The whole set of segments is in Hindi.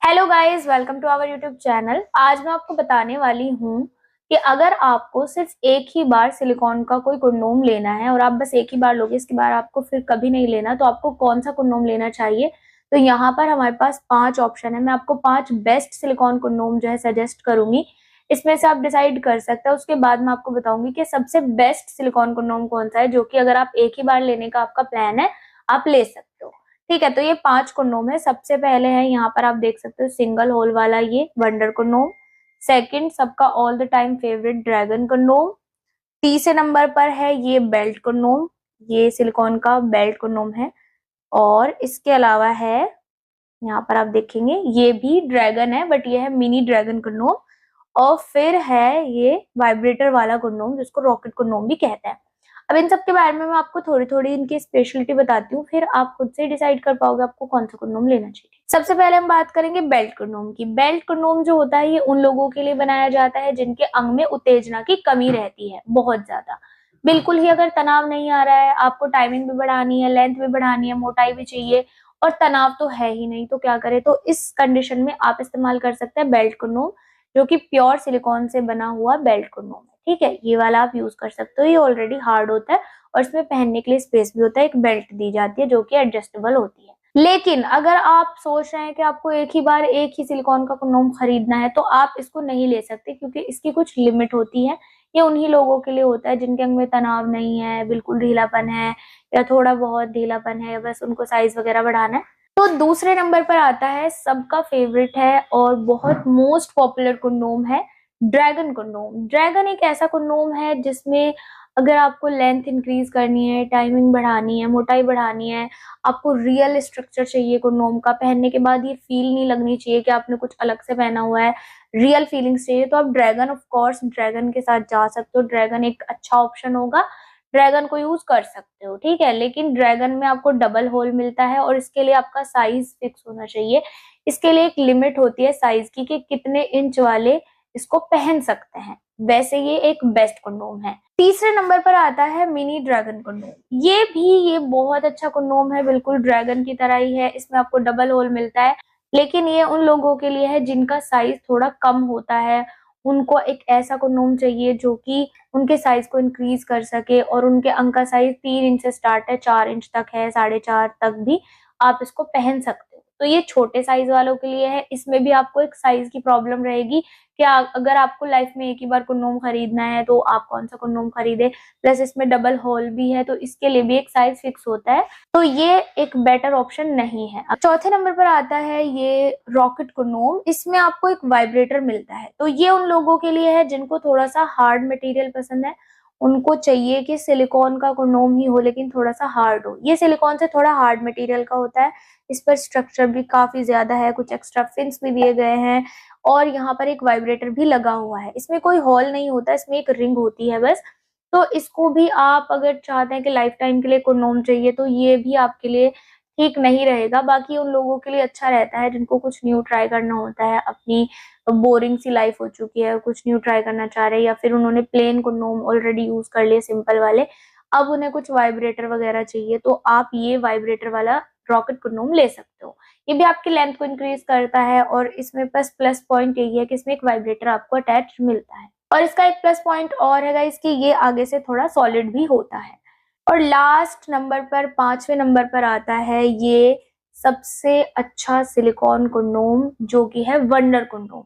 Hello guys, welcome to our YouTube channel. आज मैं आपको बताने वाली हूँ कि अगर आपको सिर्फ एक ही बार सिलिकॉन का कोई कंडोम लेना है और आप बस एक ही बार लोगे, इसके बाद आपको फिर कभी नहीं लेना, तो आपको कौन सा कंडोम लेना चाहिए। तो यहाँ पर हमारे पास 5 ऑप्शन है। मैं आपको 5 बेस्ट सिलिकॉन कंडोम जो है सजेस्ट करूंगी। इसमें से आप डिसाइड कर सकते हैं। उसके बाद मैं आपको बताऊंगी कि सबसे बेस्ट सिलिकॉन कंडोम कौन सा है, जो कि अगर आप एक ही बार लेने का आपका प्लान है, आप ले सकते हो। ठीक है, तो ये 5 कंडोम है। सबसे पहले है, यहाँ पर आप देख सकते हो, सिंगल होल वाला ये वंडर कंडोम। सेकंड, सबका all the time favourite dragon condom. तीसरे नंबर पर है ये बेल्ट कंडोम, ये सिलिकॉन का बेल्ट कंडोम है। और इसके अलावा है, यहाँ पर आप देखेंगे, ये भी ड्रैगन है बट ये है मिनी ड्रैगन कंडोम। और फिर है ये वाइब्रेटर वाला कंडोम, जिसको रॉकेट कंडोम भी कहते हैं। अब इन सब के बारे में मैं आपको थोड़ी थोड़ी इनकी स्पेशलिटी बताती हूँ, फिर आप खुद से डिसाइड कर पाओगे आपको कौन सा कंडोम लेना चाहिए। सबसे पहले हम बात करेंगे बेल्ट कंडोम की। बेल्ट कंडोम जो होता है, ये उन लोगों के लिए बनाया जाता है जिनके अंग में उत्तेजना की कमी रहती है बहुत ज्यादा। बिल्कुल ही अगर तनाव नहीं आ रहा है, आपको टाइमिंग भी बढ़ानी है, लेंथ भी बढ़ानी है, मोटाई भी चाहिए और तनाव तो है ही नहीं, तो क्या करें। तो इस कंडीशन में आप इस्तेमाल कर सकते हैं बेल्ट कंडोम, जो कि प्योर सिलिकॉन से बना हुआ बेल्ट कंडोम है। ठीक है, ये वाला आप यूज कर सकते हो। ये ऑलरेडी हार्ड होता है और इसमें पहनने के लिए स्पेस भी होता है, एक बेल्ट दी जाती है जो कि एडजस्टेबल होती है। लेकिन अगर आप सोच रहे हैं कि आपको एक ही बार एक ही सिलिकॉन का कंडोम खरीदना है, तो आप इसको नहीं ले सकते, क्योंकि इसकी कुछ लिमिट होती है। ये उन्हीं लोगों के लिए होता है जिनके अंग में तनाव नहीं है, बिल्कुल ढीलापन है या थोड़ा बहुत ढीलापन है, बस उनको साइज वगैरह बढ़ाना है। तो दूसरे नंबर पर आता है, सबका फेवरेट है और बहुत मोस्ट पॉपुलर कंडोम है, ड्रैगन कंडोम। ड्रैगन एक ऐसा कंडोम है जिसमें अगर आपको लेंथ इंक्रीज करनी है, टाइमिंग बढ़ानी है, मोटाई बढ़ानी है, आपको रियल स्ट्रक्चर चाहिए कंडोम का, पहनने के बाद ये फील नहीं लगनी चाहिए कि आपने कुछ अलग से पहना हुआ है, रियल फीलिंग्स चाहिए, तो आप ड्रैगन, ऑफ कोर्स ड्रैगन के साथ जा सकते हो। ड्रैगन एक अच्छा ऑप्शन होगा, ड्रैगन को यूज कर सकते हो। ठीक है, लेकिन ड्रैगन में आपको डबल होल मिलता है और इसके लिए आपका साइज फिक्स होना चाहिए। इसके लिए एक लिमिट होती है साइज की कि कितने इंच वाले इसको पहन सकते हैं। वैसे ये एक बेस्ट कंडोम है। तीसरे नंबर पर आता है मिनी ड्रैगन कंडोम। ये बहुत अच्छा कंडोम है, बिल्कुल ड्रैगन की तरह ही है। इसमें आपको डबल होल मिलता है, लेकिन ये उन लोगों के लिए है जिनका साइज थोड़ा कम होता है। उनको एक ऐसा कंडोम चाहिए जो कि उनके साइज को इंक्रीज कर सके, और उनके अंग का साइज 3 इंच से स्टार्ट है, 4 इंच तक है, 4.5 तक भी आप इसको पहन सकते हो। तो ये छोटे साइज वालों के लिए है। इसमें भी आपको एक साइज की प्रॉब्लम रहेगी कि अगर आपको लाइफ में एक ही बार कंडोम खरीदना है तो आप कौन सा कंडोम खरीदे। प्लस इसमें डबल होल भी है, तो इसके लिए भी एक साइज फिक्स होता है, तो ये एक बेटर ऑप्शन नहीं है। अब चौथे नंबर पर आता है ये रॉकेट कंडोम। इसमें आपको एक वाइब्रेटर मिलता है, तो ये उन लोगों के लिए है जिनको थोड़ा सा हार्ड मटेरियल पसंद है। उनको चाहिए कि सिलिकॉन का कंडोम ही हो लेकिन थोड़ा सा हार्ड हो। ये सिलिकॉन से थोड़ा हार्ड मटेरियल का होता है, इस पर स्ट्रक्चर भी काफी ज्यादा है, कुछ एक्स्ट्रा फिन्स भी दिए गए हैं और यहाँ पर एक वाइब्रेटर भी लगा हुआ है। इसमें कोई हॉल नहीं होता, इसमें एक रिंग होती है बस। तो इसको भी आप अगर चाहते हैं कि लाइफ टाइम के लिए कंडोम चाहिए, तो ये भी आपके लिए ठीक नहीं रहेगा। बाकी उन लोगों के लिए अच्छा रहता है जिनको कुछ न्यू ट्राई करना होता है, अपनी बोरिंग सी लाइफ हो चुकी है, कुछ न्यू ट्राई करना चाह रहे हैं, या फिर उन्होंने प्लेन कंडोम ऑलरेडी यूज कर लिए सिंपल वाले, अब उन्हें कुछ वाइब्रेटर वगैरह चाहिए, तो आप ये वाइब्रेटर वाला रॉकेट कंडोम ले सकते हो। ये भी आपकी लेंथ को इंक्रीज करता है और इसमें बस प्लस पॉइंट यही है कि इसमें एक वाइब्रेटर आपको अटैच मिलता है। और इसका एक प्लस पॉइंट और है गाइस कि ये आगे से थोड़ा सॉलिड भी होता है। और लास्ट नंबर पर, 5वें नंबर पर आता है ये सबसे अच्छा सिलिकॉन कंडोम, जो कि है वंडर कंडोम।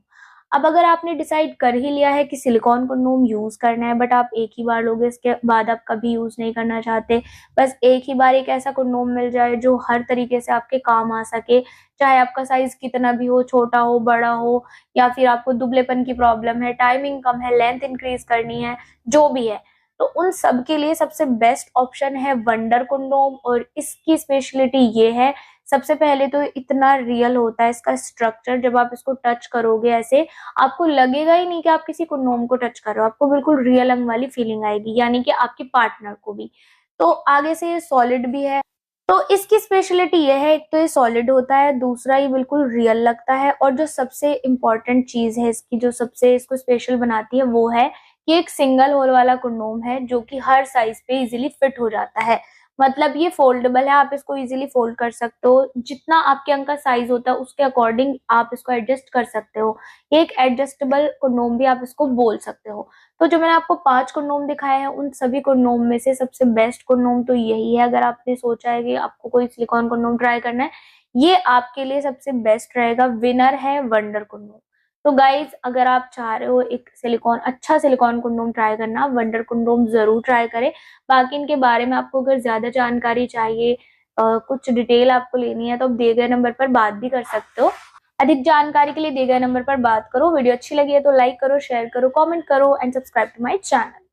अब अगर आपने डिसाइड कर ही लिया है कि सिलिकॉन कंडोम यूज करना है, बट आप एक ही बार लोगे, इसके बाद आप कभी यूज नहीं करना चाहते, बस एक ही बार एक ऐसा कंडोम मिल जाए जो हर तरीके से आपके काम आ सके, चाहे आपका साइज कितना भी हो, छोटा हो, बड़ा हो, या फिर आपको दुबलेपन की प्रॉब्लम है, टाइमिंग कम है, लेंथ इंक्रीज करनी है, जो भी है, तो उन सब के लिए सबसे बेस्ट ऑप्शन है वंडर कंडोम। और इसकी स्पेशलिटी ये है, सबसे पहले तो इतना रियल होता है इसका स्ट्रक्चर, जब आप इसको टच करोगे ऐसे आपको लगेगा ही नहीं कि आप किसी कंडोम को टच कर रहे हो, आपको बिल्कुल रियल अंग वाली फीलिंग आएगी, यानी कि आपके पार्टनर को भी। तो आगे से ये सॉलिड भी है, तो इसकी स्पेशलिटी ये है, एक तो ये सॉलिड होता है, दूसरा ये बिल्कुल रियल लगता है, और जो सबसे इम्पोर्टेंट चीज है इसकी, जो सबसे इसको स्पेशल बनाती है, वो है कि एक सिंगल होल वाला कंडोम है जो कि हर साइज पे इजीली फिट हो जाता है। मतलब ये फोल्डेबल है, आप इसको इजीली फोल्ड कर सकते हो। जितना आपके अंग का साइज होता है उसके अकॉर्डिंग आप इसको एडजस्ट कर सकते हो। ये एक एडजस्टेबल कंडोम भी आप इसको बोल सकते हो। तो जो मैंने आपको 5 कंडोम दिखाए हैं, उन सभी कंडोम में से सबसे बेस्ट कंडोम तो यही है। अगर आपने सोचा है कि आपको कोई सिलिकॉन कंडोम ट्राई करना है, ये आपके लिए सबसे बेस्ट रहेगा। विनर है वंडर कंडोम। तो गाइज, अगर आप चाह रहे हो एक अच्छा सिलिकॉन कंडोम ट्राई करना, आप वंडर कंडोम जरूर ट्राई करें। बाकी इनके बारे में आपको अगर ज्यादा जानकारी चाहिए, कुछ डिटेल आपको लेनी है, तो आप दिए गए नंबर पर बात भी कर सकते हो। अधिक जानकारी के लिए दिए गए नंबर पर बात करो। वीडियो अच्छी लगी है तो लाइक करो, शेयर करो, कमेंट करो and subscribe to my channel.